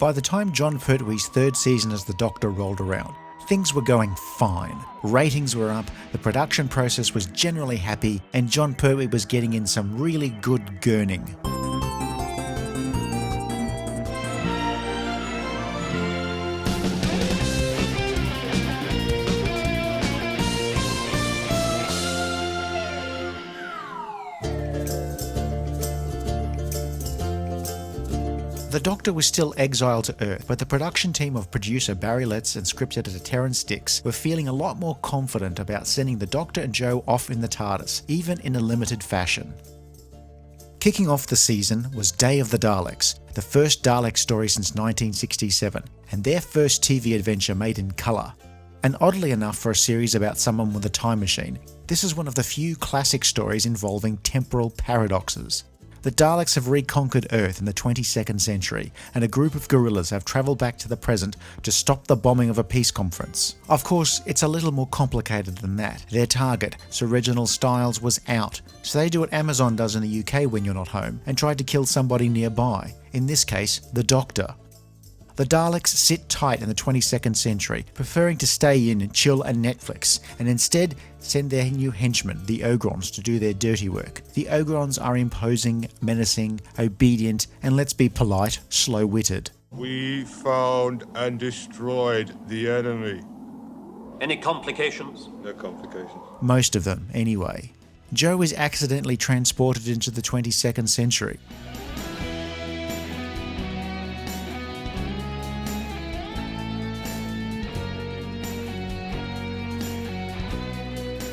By the time Jon Pertwee's third season as the Doctor rolled around, things were going fine. Ratings were up, the production process was generally happy, and Jon Pertwee was getting in some really good gurning. The Doctor was still exiled to Earth, but the production team of producer Barry Letts and script editor Terrence Dix were feeling a lot more confident about sending the Doctor and Jo off in the TARDIS, even in a limited fashion. Kicking off the season was Day of the Daleks, the first Dalek story since 1967, and their first TV adventure made in colour. And oddly enough for a series about someone with a time machine, this is one of the few classic stories involving temporal paradoxes. The Daleks have reconquered Earth in the 22nd century, and a group of guerrillas have travelled back to the present to stop the bombing of a peace conference. Of course, it's a little more complicated than that. Their target, Sir Reginald Styles, was out, so they do what Amazon does in the UK when you're not home, and tried to kill somebody nearby, in this case, the Doctor. The Daleks sit tight in the 22nd century, preferring to stay in and chill and Netflix, and instead send their new henchmen, the Ogrons, to do their dirty work. The Ogrons are imposing, menacing, obedient, and let's be polite, slow-witted. We found and destroyed the enemy. Any complications? No complications. Most of them, anyway. Jo is accidentally transported into the 22nd century.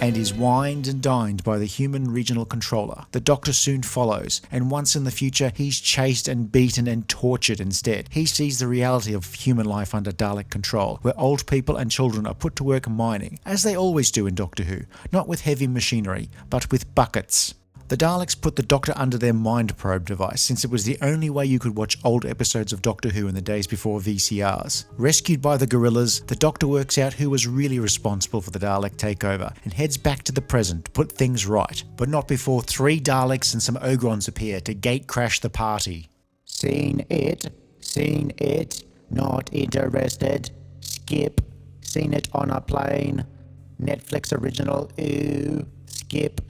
And is wined and dined by the human regional controller. The Doctor soon follows, and once in the future he's chased and beaten and tortured instead. He sees the reality of human life under Dalek control, where old people and children are put to work mining, as they always do in Doctor Who, not with heavy machinery, but with buckets. The Daleks put the Doctor under their mind probe device, since it was the only way you could watch old episodes of Doctor Who in the days before VCRs. Rescued by the guerrillas, the Doctor works out who was really responsible for the Dalek takeover, and heads back to the present to put things right, but not before 3 Daleks and some Ogrons appear to gate-crash the party. Seen it, not interested, skip, seen it on a plane, Netflix original, ooh, skip,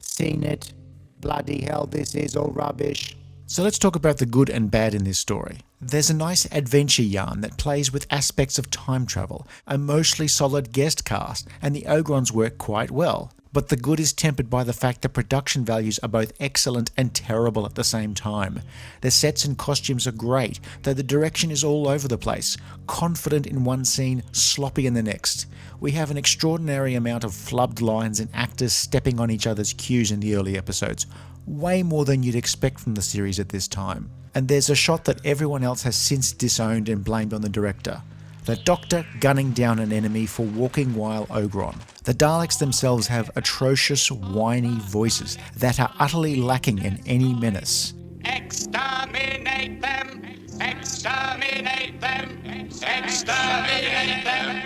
seen it, bloody hell, this is all rubbish. So let's talk about the good and bad in this story. There's a nice adventure yarn that plays with aspects of time travel, a mostly solid guest cast, and the Ogrons work quite well. But the good is tempered by the fact that production values are both excellent and terrible at the same time. The sets and costumes are great, though the direction is all over the place, confident in one scene, sloppy in the next. We have an extraordinary amount of flubbed lines and actors stepping on each other's cues in the early episodes, way more than you'd expect from the series at this time. And there's a shot that everyone else has since disowned and blamed on the director. The Doctor gunning down an enemy for walking while Ogron. The Daleks themselves have atrocious, whiny voices that are utterly lacking in any menace. Exterminate them! Exterminate them! Exterminate them!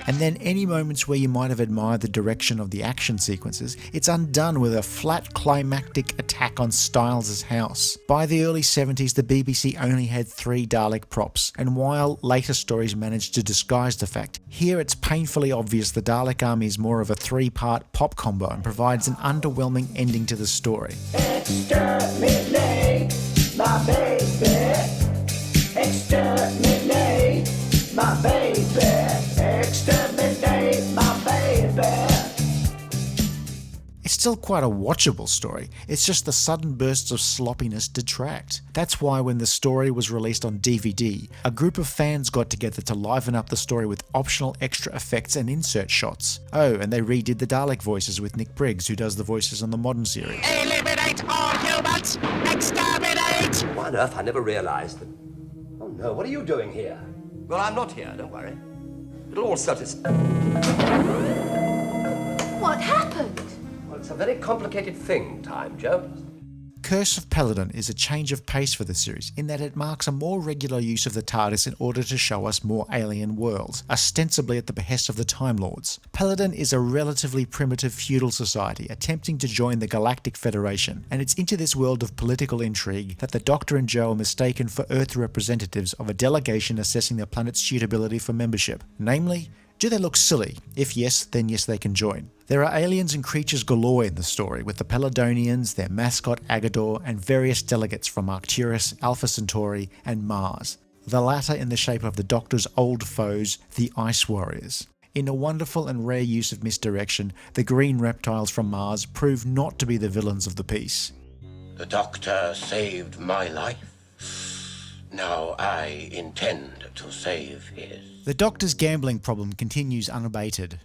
And then any moments where you might have admired the direction of the action sequences, it's undone with a flat climactic attack on Styles' house. By the early 70s, the BBC only had 3 Dalek props, and while later stories managed to disguise the fact, here it's painfully obvious the Dalek army is more of a 3-part pop combo and provides an underwhelming ending to the story. Exterminate my baby. Exterminate my baby. Exterminate my baby. It's still quite a watchable story, it's just the sudden bursts of sloppiness detract. That's why when the story was released on DVD, a group of fans got together to liven up the story with optional extra effects and insert shots. Oh, and they redid the Dalek voices with Nick Briggs, who does the voices on the modern series. Eliminate all humans! Exterminate! Why on earth I never realised that... Oh no, what are you doing here? Well, I'm not here, don't worry. It'll all settle itself. What happened? Well, it's a very complicated thing, time, Jo. Curse of Peladon is a change of pace for the series in that it marks a more regular use of the TARDIS in order to show us more alien worlds, ostensibly at the behest of the Time Lords. Peladon is a relatively primitive feudal society attempting to join the Galactic Federation, and it's into this world of political intrigue that the Doctor and Jo are mistaken for Earth representatives of a delegation assessing the planet's suitability for membership. Namely, do they look silly? If yes, then yes, they can join. There are aliens and creatures galore in the story, with the Peladonians, their mascot Agador, and various delegates from Arcturus, Alpha Centauri, and Mars. The latter in the shape of the Doctor's old foes, the Ice Warriors. In a wonderful and rare use of misdirection, the green reptiles from Mars prove not to be the villains of the piece. The Doctor saved my life. Now I intend to save his. The Doctor's gambling problem continues unabated.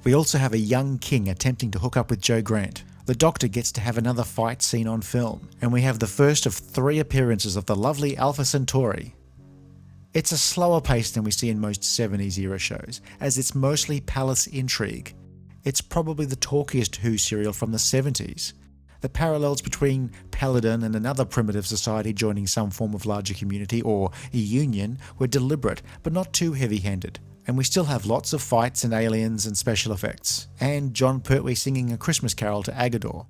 We also have a young king attempting to hook up with Jo Grant. The Doctor gets to have another fight scene on film, and we have the first of 3 appearances of the lovely Alpha Centauri. It's a slower pace than we see in most 70s era shows, as it's mostly palace intrigue. It's probably the talkiest Who serial from the 70s. The parallels between Peladon and another primitive society joining some form of larger community or a union were deliberate, but not too heavy-handed. And we still have lots of fights and aliens and special effects. And Jon Pertwee singing A Christmas Carol to Agador.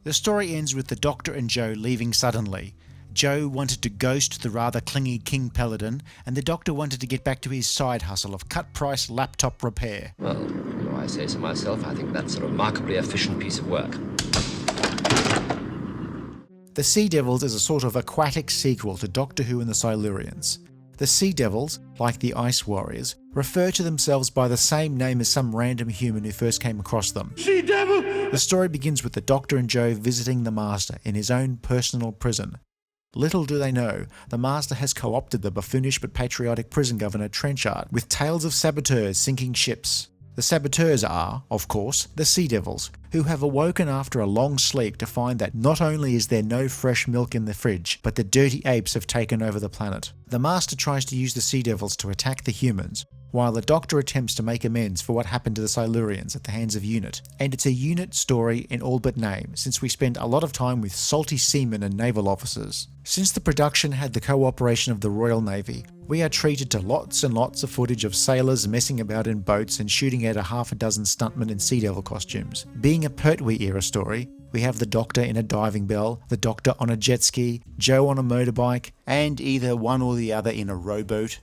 The story ends with the Doctor and Jo leaving suddenly. Jo wanted to ghost the rather clingy King Peladon, and the Doctor wanted to get back to his side hustle of cut-price laptop repair. Well, if I say so myself, I think that's a remarkably efficient piece of work. The Sea Devils is a sort of aquatic sequel to Doctor Who and the Silurians. The Sea Devils, like the Ice Warriors, refer to themselves by the same name as some random human who first came across them. Sea Devil! The story begins with the Doctor and Jo visiting the Master in his own personal prison. Little do they know, the Master has co-opted the buffoonish but patriotic prison governor Trenchard with tales of saboteurs sinking ships. The saboteurs are, of course, the Sea Devils, who have awoken after a long sleep to find that not only is there no fresh milk in the fridge, but the dirty apes have taken over the planet. The Master tries to use the Sea Devils to attack the humans, while the Doctor attempts to make amends for what happened to the Silurians at the hands of UNIT. And it's a UNIT story in all but name, since we spend a lot of time with salty seamen and naval officers. Since the production had the cooperation of the Royal Navy, we are treated to lots and lots of footage of sailors messing about in boats and shooting at a half a dozen stuntmen in Sea Devil costumes. Being a Pertwee era story, we have the Doctor in a diving bell, the Doctor on a jet ski, Jo on a motorbike, and either one or the other in a rowboat,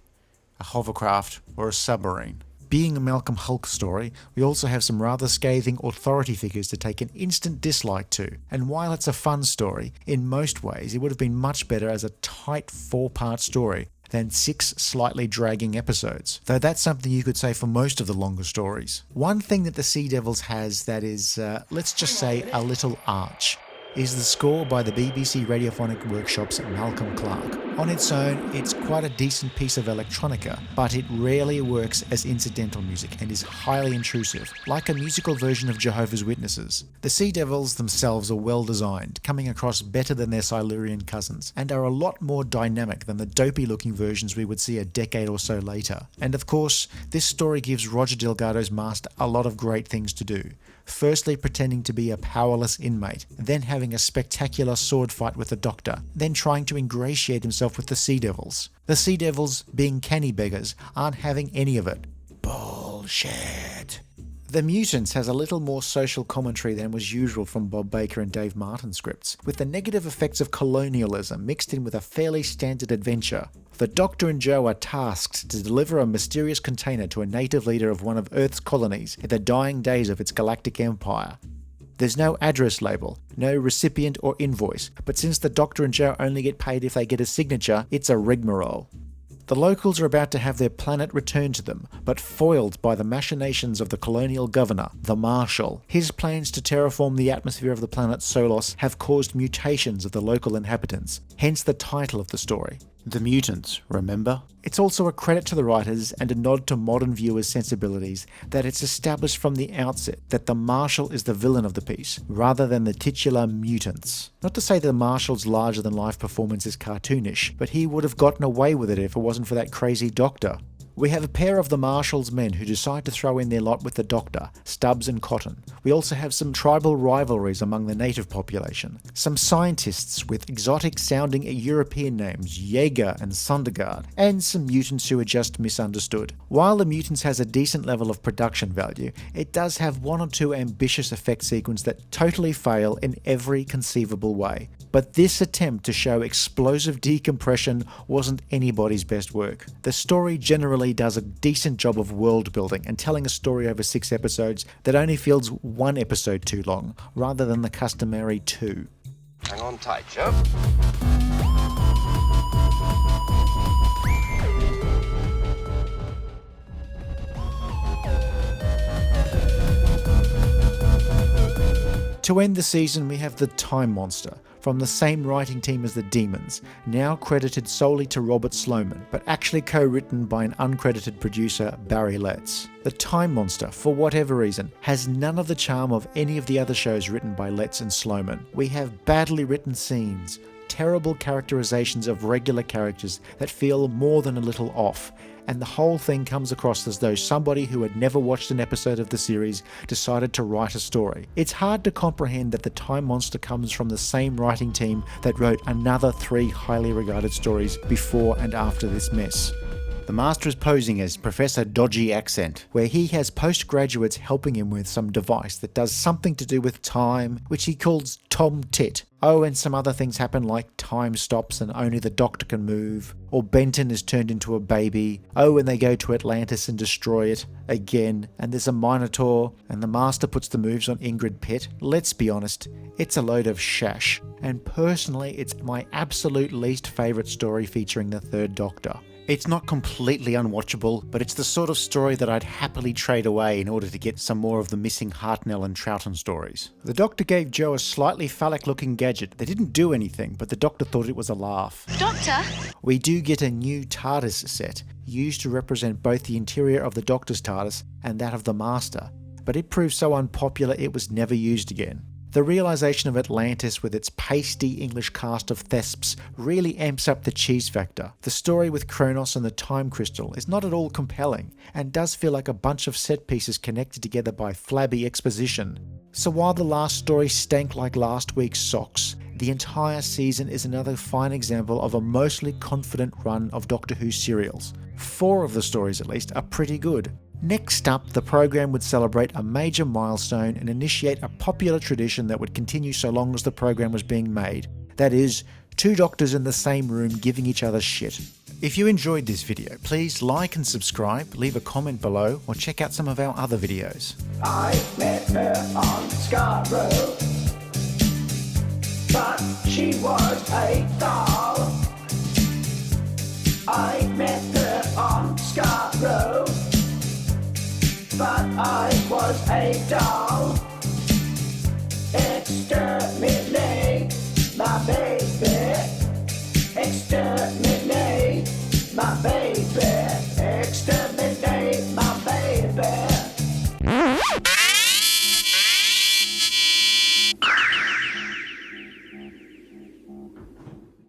a hovercraft, or a submarine. Being a Malcolm Hulke story, we also have some rather scathing authority figures to take an instant dislike to, and while it's a fun story, in most ways it would have been much better as a tight 4-part story than 6 slightly dragging episodes, though that's something you could say for most of the longer stories. One thing that the Sea Devils has that is, let's just say, a little arch, is the score by the BBC Radiophonic Workshop's Malcolm Clarke. On its own, it's quite a decent piece of electronica, but it rarely works as incidental music and is highly intrusive, like a musical version of Jehovah's Witnesses. The Sea Devils themselves are well designed, coming across better than their Silurian cousins, and are a lot more dynamic than the dopey-looking versions we would see a decade or so later. And of course, this story gives Roger Delgado's Master a lot of great things to do. Firstly, pretending to be a powerless inmate, then having a spectacular sword fight with the Doctor, then trying to ingratiate himself with the Sea Devils. The Sea Devils, being canny beggars, aren't having any of it. Bullshit. The Mutants has a little more social commentary than was usual from Bob Baker and Dave Martin scripts, with the negative effects of colonialism mixed in with a fairly standard adventure. The Doctor and Jo are tasked to deliver a mysterious container to a native leader of one of Earth's colonies in the dying days of its galactic empire. There's no address label, no recipient or invoice, but since the Doctor and Jo only get paid if they get a signature, it's a rigmarole. The locals are about to have their planet returned to them, but foiled by the machinations of the colonial governor, the Marshal. His plans to terraform the atmosphere of the planet Solos have caused mutations of the local inhabitants, hence the title of the story. The Mutants, remember? It's also a credit to the writers and a nod to modern viewers' sensibilities that it's established from the outset that the Marshal is the villain of the piece, rather than the titular Mutants. Not to say that the Marshal's larger-than-life performance is cartoonish, but he would have gotten away with it if it wasn't for that crazy Doctor. We have a pair of the Marshal's men who decide to throw in their lot with the Doctor, Stubbs and Cotton. We also have some tribal rivalries among the native population, some scientists with exotic-sounding European names, Jaeger and Sondergaard, and some mutants who are just misunderstood. While the Mutants has a decent level of production value, it does have one or two ambitious effect sequences that totally fail in every conceivable way. But this attempt to show explosive decompression wasn't anybody's best work. The story generally does a decent job of world building and telling a story over 6 episodes that only feels 1 episode too long, rather than the customary 2. Hang on tight, Joe. To end the season, we have The Time Monster, from the same writing team as The Demons, now credited solely to Robert Sloman, but actually co-written by an uncredited producer, Barry Letts. The Time Monster, for whatever reason, has none of the charm of any of the other shows written by Letts and Sloman. We have badly written scenes, terrible characterizations of regular characters that feel more than a little off, and the whole thing comes across as though somebody who had never watched an episode of the series decided to write a story. It's hard to comprehend that The Time Monster comes from the same writing team that wrote another 3 highly regarded stories before and after this mess. The Master is posing as Professor Dodgy Accent, where he has postgraduates helping him with some device that does something to do with time, which he calls Tom Tit. Oh, and some other things happen like time stops and only the Doctor can move, or Benton is turned into a baby. Oh, and they go to Atlantis and destroy it again, and there's a Minotaur, and the Master puts the moves on Ingrid Pitt. Let's be honest, it's a load of shash, and personally it's my absolute least favourite story featuring the 3rd Doctor. It's not completely unwatchable, but it's the sort of story that I'd happily trade away in order to get some more of the missing Hartnell and Troughton stories. The Doctor gave Jo a slightly phallic-looking gadget that didn't do anything, but the Doctor thought it was a laugh. Doctor? We do get a new TARDIS set, used to represent both the interior of the Doctor's TARDIS and that of the Master, but it proved so unpopular it was never used again. The realisation of Atlantis with its pasty English cast of thesps really amps up the cheese factor. The story with Kronos and the Time Crystal is not at all compelling, and does feel like a bunch of set pieces connected together by flabby exposition. So while the last story stank like last week's socks, the entire season is another fine example of a mostly confident run of Doctor Who serials. 4 of the stories at least are pretty good. Next up, the program would celebrate a major milestone and initiate a popular tradition that would continue so long as the program was being made. That is, 2 doctors in the same room giving each other shit. If you enjoyed this video, please like and subscribe, leave a comment below, or check out some of our other videos. I met her on Scarborough, but she was a doll. I met her on Scarborough, but I was a doll. Exterminate my baby. Exterminate.